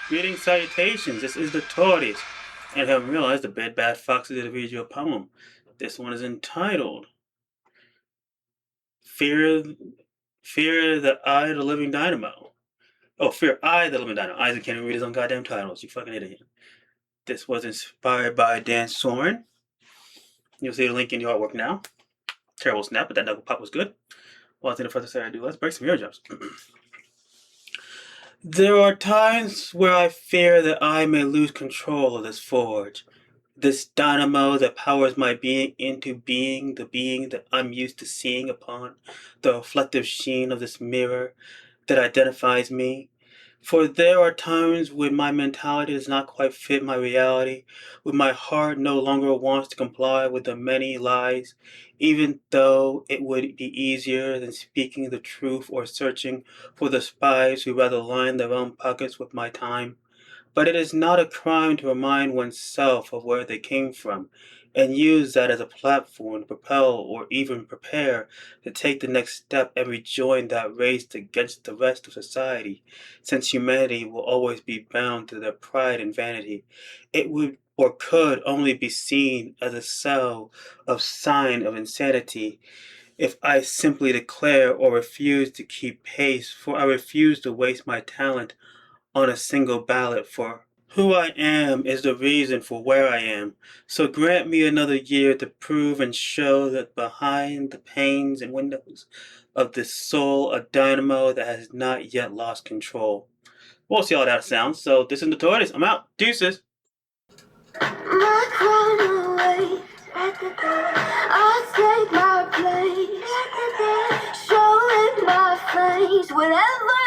Greetings, salutations. This is the Tortoise, and I have realized the bad fox did read you a poem. This one is entitled "Fear, Fear the I, the Living Dynamo." Oh, Fear I, the Living Dynamo. Isaac can't even read his own goddamn titles. You fucking idiot. This was inspired by Dan Soren. You'll see the link in the artwork now. Terrible snap, but that double pop was good. Well, without any further say, I do. Let's break some eardrums. There are times where I fear that I may lose control of this forge. This dynamo that powers my being into being the being that I'm used to seeing upon the reflective sheen of this mirror that identifies me. For there are times when my mentality does not quite fit my reality, when my heart no longer wants to comply with the many lies, even though it would be easier than speaking the truth or searching for the spies who rather line their own pockets with my time. But it is not a crime to remind oneself of where they came from and use that as a platform to propel or even prepare to take the next step and rejoin that race against the rest of society, since humanity will always be bound to their pride and vanity. It would or could only be seen as a cell of sign of insanity if I simply declare or refuse to keep pace, for I refuse to waste my talent on a single ballot, for who I am is the reason for where I am. So grant me another year to prove and show that behind the panes and windows of this soul, a dynamo that has not yet lost control. We'll see how that sounds. So this is the Tortoise. I'm out. Deuces. My crown away, I take my place, showing my face, whatever